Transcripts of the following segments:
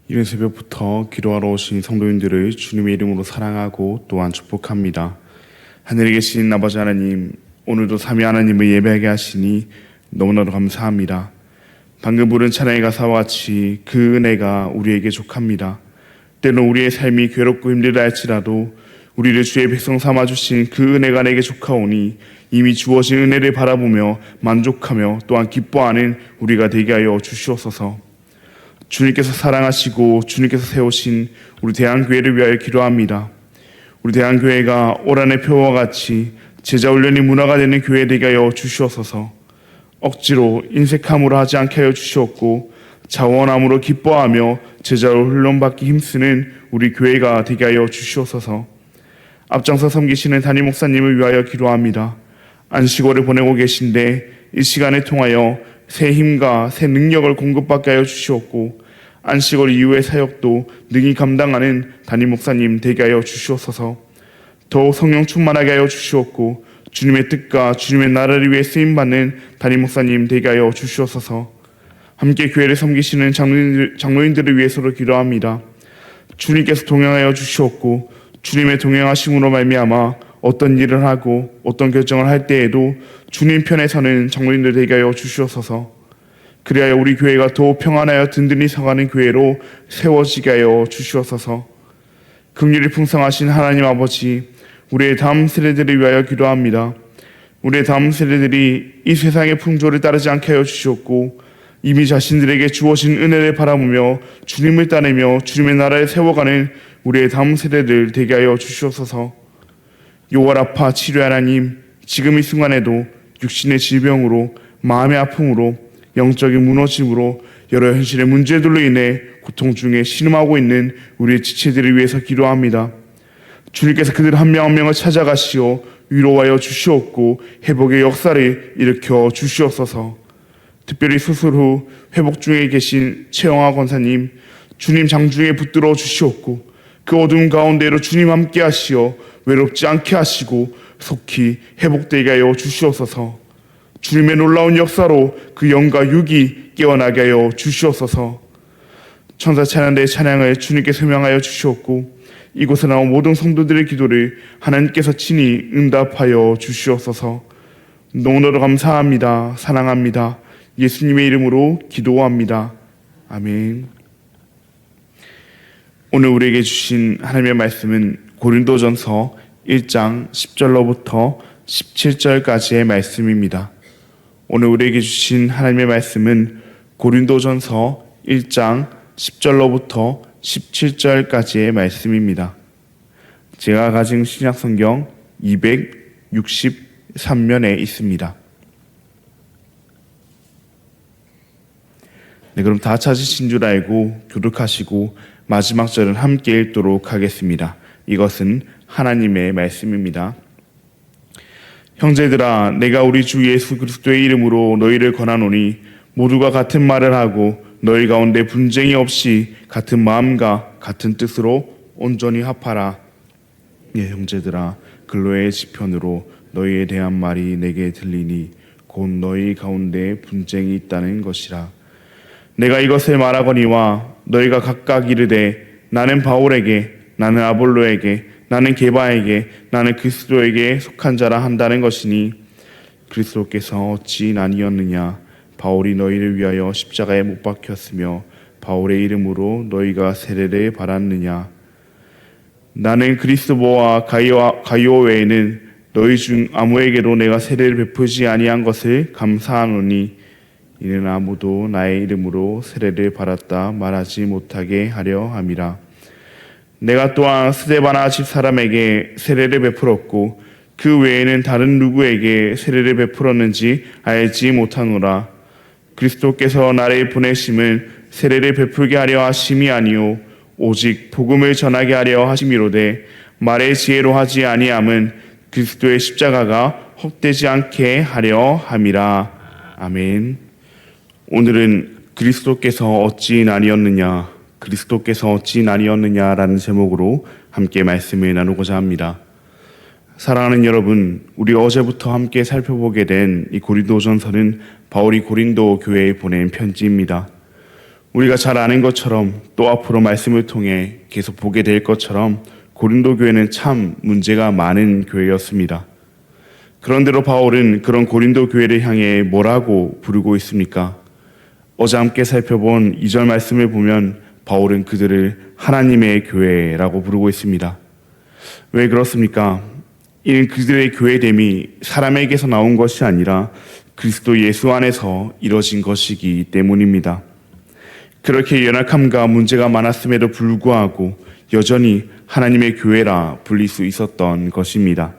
이른 새벽부터 기도하러 오신 성도님들을 주님의 이름으로 사랑하고 또한 축복합니다. 하늘에 계신 아버지 하나님, 오늘도 삼위 하나님을 예배하게 하시니 너무나도 감사합니다. 방금 부른 찬양의 가사와 같이 그 은혜가 우리에게 족합니다. 때론 우리의 삶이 괴롭고 힘들다 할지라도 우리를 주의 백성 삼아주신 그 은혜가 내게 족하오니 이미 주어진 은혜를 바라보며 만족하며 또한 기뻐하는 우리가 되게 하여 주시옵소서. 주님께서 사랑하시고 주님께서 세우신 우리 대한교회를 위하여 기도합니다. 우리 대한교회가 올 한해 표와 같이 제자훈련이 문화가 되는 교회 되게 하여 주시옵소서. 억지로 인색함으로 하지 않게 하여 주시옵고 자원함으로 기뻐하며 제자로 훈련받기 힘쓰는 우리 교회가 되게 하여 주시옵소서. 앞장서 섬기시는 담임 목사님을 위하여 기도합니다. 안식월을 보내고 계신데 이 시간을 통하여 새 힘과 새 능력을 공급받게 하여 주시옵고 안식월 이후의 사역도 능히 감당하는 담임 목사님 되게 하여 주시옵소서. 더욱 성령 충만하게 하여 주시옵고 주님의 뜻과 주님의 나라를 위해 쓰임받는 담임 목사님 되게 하여 주시옵소서. 함께 교회를 섬기시는 장로인들을 위해서로 기도합니다. 주님께서 동행하여 주시옵고 주님의 동행하심으로 말미암아 어떤 일을 하고 어떤 결정을 할 때에도 주님 편에 서는 장로인들 되게 하여 주시옵소서. 그리하여 우리 교회가 더욱 평안하여 든든히 서가는 교회로 세워지게 하여 주시옵소서. 긍휼이 풍성하신 하나님 아버지, 우리의 다음 세대들을 위하여 기도합니다. 우리의 다음 세대들이 이 세상의 풍조를 따르지 않게 하여 주시옵고 이미 자신들에게 주어진 은혜를 바라보며 주님을 따르며 주님의 나라를 세워가는 우리의 다음 세대들 되게 하여 주시옵소서. 요월 아파 치료 하나님, 지금 이 순간에도 육신의 질병으로 마음의 아픔으로 영적인 무너짐으로 여러 현실의 문제들로 인해 고통 중에 신음하고 있는 우리의 지체들을 위해서 기도합니다. 주님께서 그들 한 명 한 명을 찾아가시어 위로하여 주시옵고 회복의 역사를 일으켜 주시옵소서. 특별히 수술 후 회복 중에 계신 최영하 권사님, 주님 장중에 붙들어 주시옵고 그 어두운 가운데로 주님 함께 하시어 외롭지 않게 하시고 속히 회복되게 하여 주시옵소서. 주님의 놀라운 역사로 그 영과 육이 깨어나게 하여 주시옵소서. 천사 찬양대의 찬양을 주님께 설명하여 주시옵고 이곳에 나온 모든 성도들의 기도를 하나님께서 친히 응답하여 주시옵소서. 너무나도 감사합니다. 사랑합니다. 예수님의 이름으로 기도합니다. 아멘. 오늘 우리에게 주신 하나님의 말씀은 고린도전서 1장 10절로부터 17절까지의 말씀입니다. 오늘 우리에게 주신 하나님의 말씀은 고린도전서 1장 10절로부터 17절까지의 말씀입니다. 제가 가진 신약성경 263면에 있습니다. 네, 그럼 다 찾으신 줄 알고 교독하시고 마지막 절은 함께 읽도록 하겠습니다. 이것은 하나님의 말씀입니다. 형제들아, 내가 우리 주 예수 그리스도의 이름으로 너희를 권하노니 모두가 같은 말을 하고 너희 가운데 분쟁이 없이 같은 마음과 같은 뜻으로 온전히 합하라. 예, 형제들아, 글로의 시편으로 너희에 대한 말이 내게 들리니 곧 너희 가운데 분쟁이 있다는 것이라. 내가 이것을 말하거니와 너희가 각각 이르되 나는 바울에게, 나는 아볼로에게, 나는 게바에게, 나는 그리스도에게 속한 자라 한다는 것이니 그리스도께서 어찌 나뉘었느냐. 바울이 너희를 위하여 십자가에 못 박혔으며 바울의 이름으로 너희가 세례를 받았느냐. 나는 그리스도와 가이오 외에는 너희 중 아무에게도 내가 세례를 베푸지 아니한 것을 감사하노니 이는 아무도 나의 이름으로 세례를 받았다 말하지 못하게 하려 함이라. 내가 또한 스데바나 집 사람에게 세례를 베풀었고 그 외에는 다른 누구에게 세례를 베풀었는지 알지 못하노라. 그리스도께서 나를 보내심은 세례를 베풀게 하려 하심이 아니요 오직 복음을 전하게 하려 하심이로되 말의 지혜로 하지 아니함은 그리스도의 십자가가 헛되지 않게 하려 함이라. 아멘. 오늘은 그리스도께서 어찌 나뉘었느냐, 그리스도께서 어찌 나뉘었느냐라는 제목으로 함께 말씀을 나누고자 합니다. 사랑하는 여러분, 우리 어제부터 함께 살펴보게 된 이 고린도전서는 바울이 고린도 교회에 보낸 편지입니다. 우리가 잘 아는 것처럼 또 앞으로 말씀을 통해 계속 보게 될 것처럼 고린도 교회는 참 문제가 많은 교회였습니다. 그런데도 바울은 그런 고린도 교회를 향해 뭐라고 부르고 있습니까? 어제 함께 살펴본 2절 말씀을 보면 바울은 그들을 하나님의 교회라고 부르고 있습니다. 왜 그렇습니까? 이는 그들의 교회됨이 사람에게서 나온 것이 아니라 그리스도 예수 안에서 이뤄진 것이기 때문입니다. 그렇게 연약함과 문제가 많았음에도 불구하고 여전히 하나님의 교회라 불릴 수 있었던 것입니다.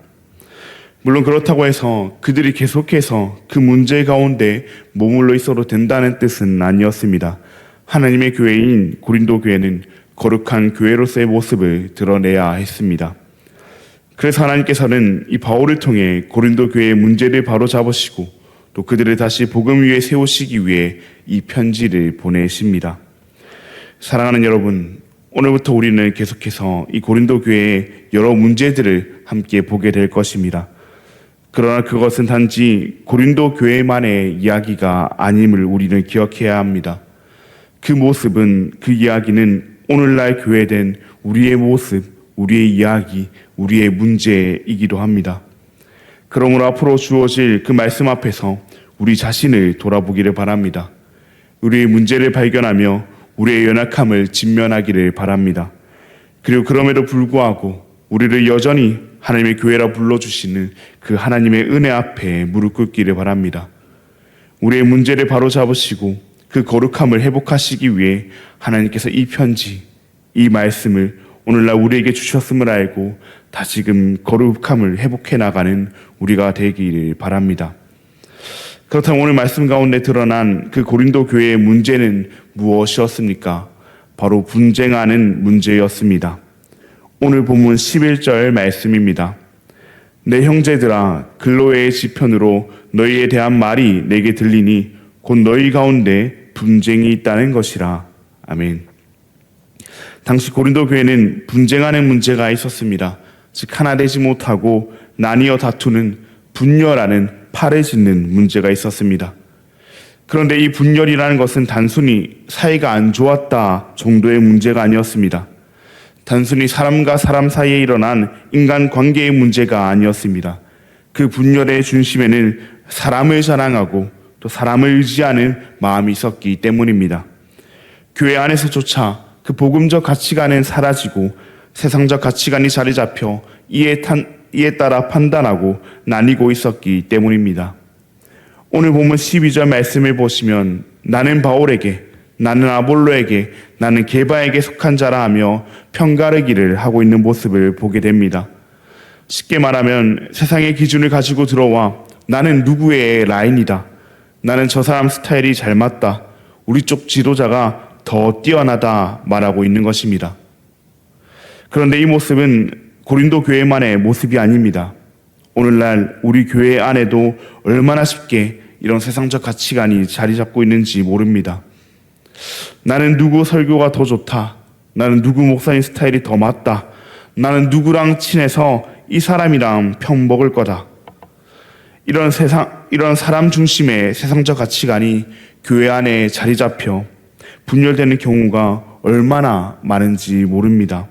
물론 그렇다고 해서 그들이 계속해서 그 문제 가운데 머물러 있어도 된다는 뜻은 아니었습니다. 하나님의 교회인 고린도 교회는 거룩한 교회로서의 모습을 드러내야 했습니다. 그래서 하나님께서는 이 바울을 통해 고린도 교회의 문제를 바로잡으시고 또 그들을 다시 복음 위에 세우시기 위해 이 편지를 보내십니다. 사랑하는 여러분, 오늘부터 우리는 계속해서 이 고린도 교회의 여러 문제들을 함께 보게 될 것입니다. 그러나 그것은 단지 고린도 교회만의 이야기가 아님을 우리는 기억해야 합니다. 그 모습은, 그 이야기는 오늘날 교회된 우리의 모습, 우리의 이야기, 우리의 문제이기도 합니다. 그러므로 앞으로 주어질 그 말씀 앞에서 우리 자신을 돌아보기를 바랍니다. 우리의 문제를 발견하며 우리의 연약함을 직면하기를 바랍니다. 그리고 그럼에도 불구하고 우리를 여전히 하나님의 교회라 불러주시는 그 하나님의 은혜 앞에 무릎 꿇기를 바랍니다. 우리의 문제를 바로잡으시고 그 거룩함을 회복하시기 위해 하나님께서 이 편지, 이 말씀을 오늘날 우리에게 주셨음을 알고 다시금 거룩함을 회복해 나가는 우리가 되기를 바랍니다. 그렇다면 오늘 말씀 가운데 드러난 그 고린도 교회의 문제는 무엇이었습니까? 바로 분쟁하는 문제였습니다. 오늘 본문 11절 말씀입니다. 내 형제들아, 글로의 지편으로 너희에 대한 말이 내게 들리니 곧 너희 가운데 분쟁이 있다는 것이라. 아멘. 당시 고린도 교회는 분쟁하는 문제가 있었습니다. 즉 하나 되지 못하고 나뉘어 다투는 분열하는 팔을 짓는 문제가 있었습니다. 그런데 이 분열이라는 것은 단순히 사이가 안 좋았다 정도의 문제가 아니었습니다. 단순히 사람과 사람 사이에 일어난 인간관계의 문제가 아니었습니다. 그 분열의 중심에는 사람을 자랑하고 또 사람을 의지하는 마음이 있었기 때문입니다. 교회 안에서조차 그 복음적 가치관은 사라지고 세상적 가치관이 자리 잡혀 이에 따라 판단하고 나뉘고 있었기 때문입니다. 오늘 본문 12절 말씀을 보시면 나는 바울에게, 나는 아볼로에게, 나는 게바에게 속한 자라 하며 편가르기를 하고 있는 모습을 보게 됩니다. 쉽게 말하면 세상의 기준을 가지고 들어와 나는 누구의 라인이다, 나는 저 사람 스타일이 잘 맞다, 우리 쪽 지도자가 더 뛰어나다 말하고 있는 것입니다. 그런데 이 모습은 고린도 교회만의 모습이 아닙니다. 오늘날 우리 교회 안에도 얼마나 쉽게 이런 세상적 가치관이 자리 잡고 있는지 모릅니다. 나는 누구 설교가 더 좋다, 나는 누구 목사님 스타일이 더 맞다, 나는 누구랑 친해서 이 사람이랑 편 먹을 거다. 이런 사람 중심의 세상적 가치관이 교회 안에 자리 잡혀 분열되는 경우가 얼마나 많은지 모릅니다.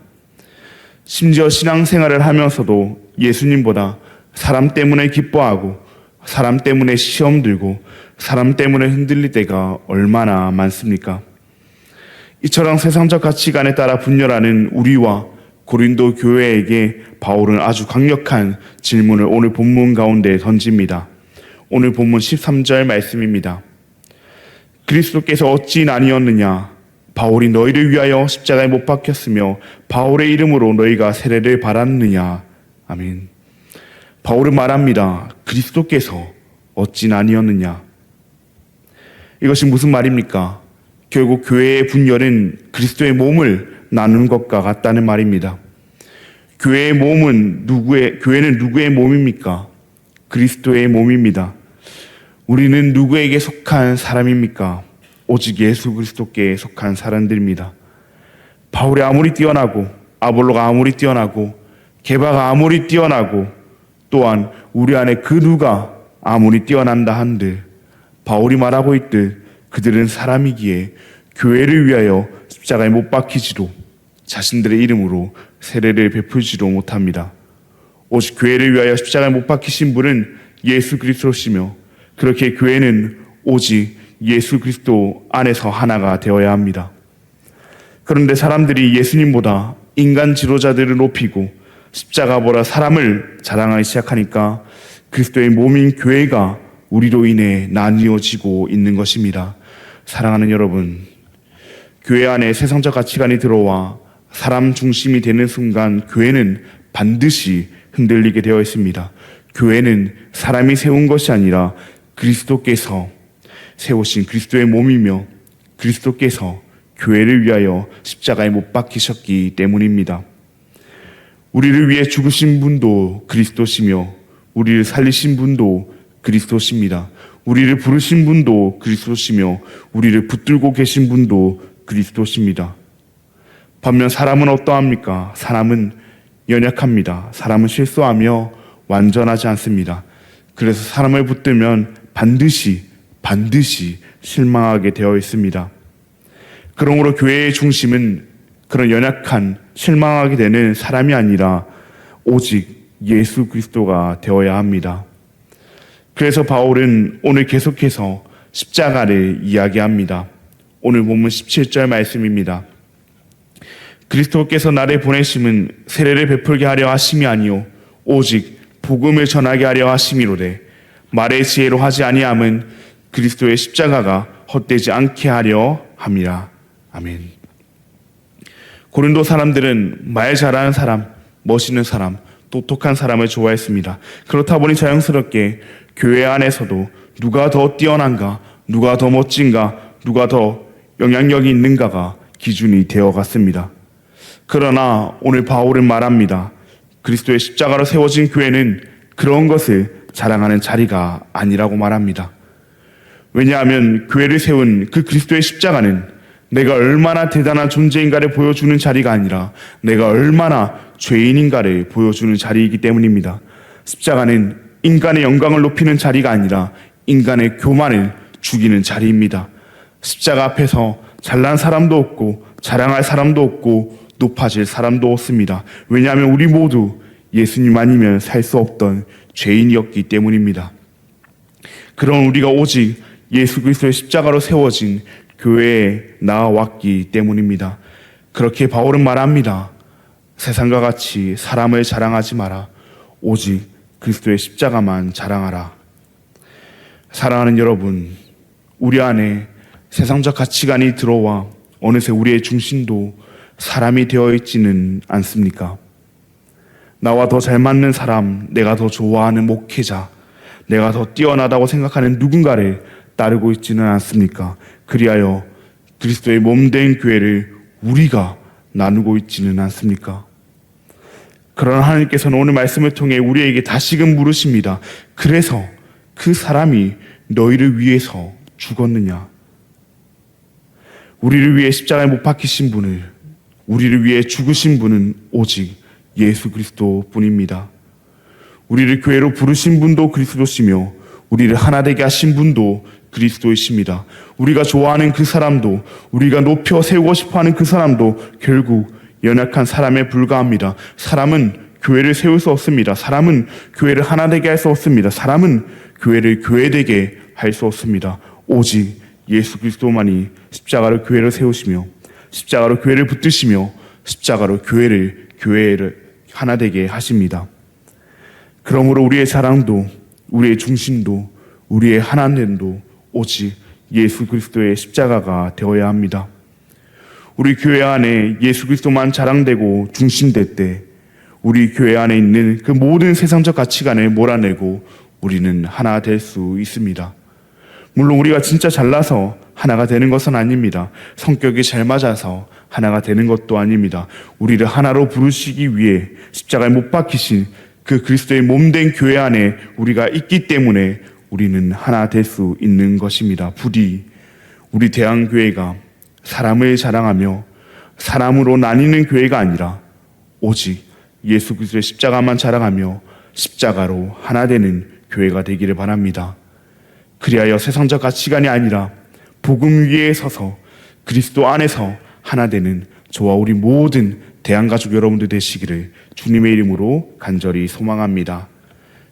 심지어 신앙생활을 하면서도 예수님보다 사람 때문에 기뻐하고 사람 때문에 시험 들고 사람 때문에 흔들릴 때가 얼마나 많습니까? 이처럼 세상적 가치관에 따라 분열하는 우리와 고린도 교회에게 바울은 아주 강력한 질문을 오늘 본문 가운데 던집니다. 오늘 본문 13절 말씀입니다. 그리스도께서 어찌 나뉘었느냐? 바울이 너희를 위하여 십자가에 못 박혔으며 바울의 이름으로 너희가 세례를 받았느냐? 아멘. 바울은 말합니다. 그리스도께서 어찌 나뉘었느냐? 이것이 무슨 말입니까? 결국 교회의 분열은 그리스도의 몸을 나누는 것과 같다는 말입니다. 교회는 누구의 몸입니까? 그리스도의 몸입니다. 우리는 누구에게 속한 사람입니까? 오직 예수 그리스도께 속한 사람들입니다. 바울이 아무리 뛰어나고 아볼로가 아무리 뛰어나고 게바가 아무리 뛰어나고 또한 우리 안에 그 누가 아무리 뛰어난다 한들 바울이 말하고 있듯 그들은 사람이기에 교회를 위하여 십자가에 못 박히지도 자신들의 이름으로 세례를 베풀지도 못합니다. 오직 교회를 위하여 십자가에 못 박히신 분은 예수 그리스도시며 그렇게 교회는 오직 예수 그리스도 안에서 하나가 되어야 합니다. 그런데 사람들이 예수님보다 인간 지도자들을 높이고 십자가보다 사람을 자랑하기 시작하니까 그리스도의 몸인 교회가 우리로 인해 나뉘어지고 있는 것입니다. 사랑하는 여러분, 교회 안에 세상적 가치관이 들어와 사람 중심이 되는 순간 교회는 반드시 흔들리게 되어 있습니다. 교회는 사람이 세운 것이 아니라 그리스도께서 세우신 그리스도의 몸이며 그리스도께서 교회를 위하여 십자가에 못 박히셨기 때문입니다. 우리를 위해 죽으신 분도 그리스도시며 우리를 살리신 분도 그리스도십니다. 우리를 부르신 분도 그리스도시며 우리를 붙들고 계신 분도 그리스도십니다. 반면 사람은 어떠합니까? 사람은 연약합니다. 사람은 실수하며 완전하지 않습니다. 그래서 사람을 붙들면 반드시 실망하게 되어 있습니다. 그러므로 교회의 중심은 그런 연약한 실망하게 되는 사람이 아니라 오직 예수 그리스도가 되어야 합니다. 그래서 바울은 오늘 계속해서 십자가를 이야기합니다. 오늘 본문 17절 말씀입니다. 그리스도께서 나를 보내심은 세례를 베풀게 하려 하심이 아니요 오직 복음을 전하게 하려 하심이로되 말의 지혜로 하지 아니함은 그리스도의 십자가가 헛되지 않게 하려 함이라. 아멘. 고린도 사람들은 말 잘하는 사람, 멋있는 사람, 똑똑한 사람을 좋아했습니다. 그렇다 보니 자연스럽게 교회 안에서도 누가 더 뛰어난가, 누가 더 멋진가, 누가 더 영향력이 있는가가 기준이 되어갔습니다. 그러나 오늘 바울은 말합니다. 그리스도의 십자가로 세워진 교회는 그런 것을 자랑하는 자리가 아니라고 말합니다. 왜냐하면 교회를 세운 그 그리스도의 십자가는 내가 얼마나 대단한 존재인가를 보여주는 자리가 아니라 내가 얼마나 죄인인가를 보여주는 자리이기 때문입니다. 십자가는 인간의 영광을 높이는 자리가 아니라 인간의 교만을 죽이는 자리입니다. 십자가 앞에서 잘난 사람도 없고 자랑할 사람도 없고 높아질 사람도 없습니다. 왜냐하면 우리 모두 예수님 아니면 살 수 없던 죄인이었기 때문입니다. 그런 우리가 오직 예수 그리스도의 십자가로 세워진 교회에 나아왔기 때문입니다. 그렇게 바울은 말합니다. 세상과 같이 사람을 자랑하지 마라. 오직 그리스도의 십자가만 자랑하라. 사랑하는 여러분, 우리 안에 세상적 가치관이 들어와 어느새 우리의 중심도 사람이 되어 있지는 않습니까? 나와 더 잘 맞는 사람, 내가 더 좋아하는 목회자, 내가 더 뛰어나다고 생각하는 누군가를 따르고 있지는 않습니까? 그리하여 그리스도의 몸된 교회를 우리가 나누고 있지는 않습니까? 그러나 하나님께서는 오늘 말씀을 통해 우리에게 다시금 물으십니다. 그래서 그 사람이 너희를 위해서 죽었느냐? 우리를 위해 십자가에 못 박히신 분을, 우리를 위해 죽으신 분은 오직 예수 그리스도뿐입니다. 우리를 교회로 부르신 분도 그리스도시며 우리를 하나 되게 하신 분도 그리스도이십니다. 우리가 좋아하는 그 사람도, 우리가 높여 세우고 싶어하는 그 사람도 결국 연약한 사람에 불과합니다. 사람은 교회를 세울 수 없습니다. 사람은 교회를 하나 되게 할 수 없습니다. 사람은 교회를 교회되게 할 수 없습니다. 오직 예수 그리스도만이 십자가로 교회를 세우시며 십자가로 교회를 붙드시며 십자가로 교회를 하나 되게 하십니다. 그러므로 우리의 자랑도, 우리의 중심도, 우리의 하나됨도 오직 예수 그리스도의 십자가가 되어야 합니다. 우리 교회 안에 예수 그리스도만 자랑되고 중심될 때 우리 교회 안에 있는 그 모든 세상적 가치관을 몰아내고 우리는 하나 될 수 있습니다. 물론 우리가 진짜 잘나서 하나가 되는 것은 아닙니다. 성격이 잘 맞아서 하나가 되는 것도 아닙니다. 우리를 하나로 부르시기 위해 십자가에 못 박히신 그 그리스도의 몸된 교회 안에 우리가 있기 때문에 우리는 하나 될 수 있는 것입니다. 부디 우리 대한교회가 사람을 자랑하며 사람으로 나뉘는 교회가 아니라 오직 예수 그리스도의 십자가만 자랑하며 십자가로 하나 되는 교회가 되기를 바랍니다. 그리하여 세상적 가치관이 아니라 복음 위에 서서 그리스도 안에서 하나 되는 저와 우리 모든 대한가족 여러분들 되시기를 주님의 이름으로 간절히 소망합니다.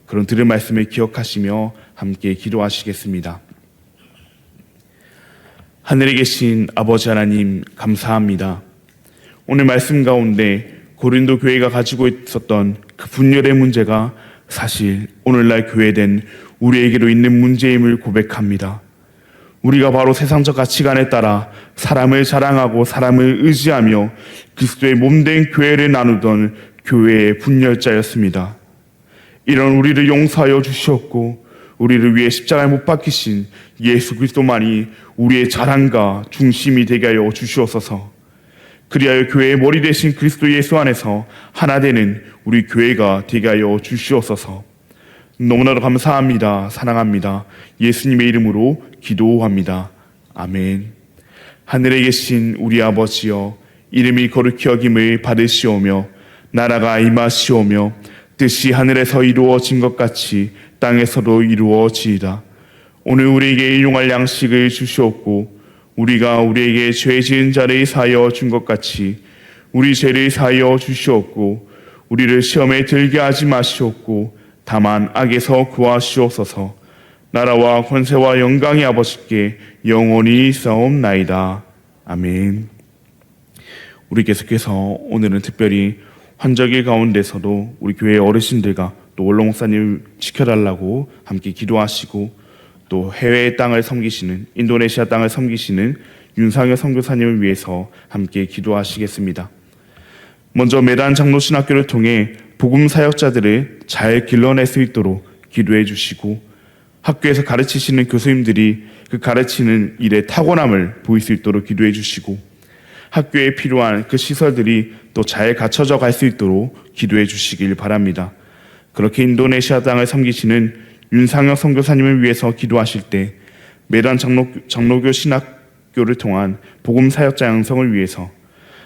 그런 들은 말씀을 기억하시며 함께 기도하시겠습니다. 하늘에 계신 아버지 하나님, 감사합니다. 오늘 말씀 가운데 고린도 교회가 가지고 있었던 그 분열의 문제가 사실 오늘날 교회된 우리에게로 있는 문제임을 고백합니다. 우리가 바로 세상적 가치관에 따라 사람을 자랑하고 사람을 의지하며 그리스도의 몸된 교회를 나누던 교회의 분열자였습니다. 이런 우리를 용서하여 주시었고 우리를 위해 십자가에 못 박히신 예수 그리스도만이 우리의 자랑과 중심이 되게 하여 주시옵소서. 그리하여 교회의 머리 되신 그리스도 예수 안에서 하나 되는 우리 교회가 되게 하여 주시옵소서. 너무나도 감사합니다. 사랑합니다. 예수님의 이름으로 기도합니다. 아멘. 하늘에 계신 우리 아버지여, 이름이 거룩히 여김을 받으시오며 나라가 임하시오며 뜻이 하늘에서 이루어진 것 같이 땅에서도 이루어지이다. 오늘 우리에게 일용할 양식을 주시옵고 우리가 우리에게 죄 지은 자를 사하여 준 것 같이 우리 죄를 사하여 주시옵고 우리를 시험에 들게 하지 마시옵고 다만 악에서 구하시옵소서. 나라와 권세와 영광이 아버지께 영원히 있사옵나이다. 아멘. 우리 계속해서 오늘은 특별히 환절기 가운데서도 우리 교회 어르신들과 또 원로 목사님 지켜달라고 함께 기도하시고 또 해외의 땅을 섬기시는 인도네시아 땅을 섬기시는 윤상혁 선교사님을 위해서 함께 기도하시겠습니다. 먼저 매단 장로신학교를 통해 복음 사역자들을 잘 길러낼 수 있도록 기도해 주시고 학교에서 가르치시는 교수님들이 그 가르치는 일에 탁월함을 보일 수 있도록 기도해 주시고 학교에 필요한 그 시설들이 또 잘 갖춰져 갈 수 있도록 기도해 주시길 바랍니다. 그렇게 인도네시아 땅을 섬기시는 윤상혁 선교사님을 위해서 기도하실 때 매단 장로교 신학교를 통한 복음 사역자 양성을 위해서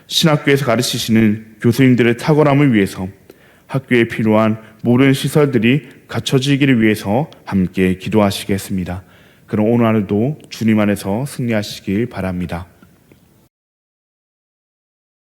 신학교에서 가르치시는 교수님들의 탁월함을 위해서 학교에 필요한 모든 시설들이 갖춰지기를 위해서 함께 기도하시겠습니다. 그럼 오늘 하루도 주님 안에서 승리하시길 바랍니다.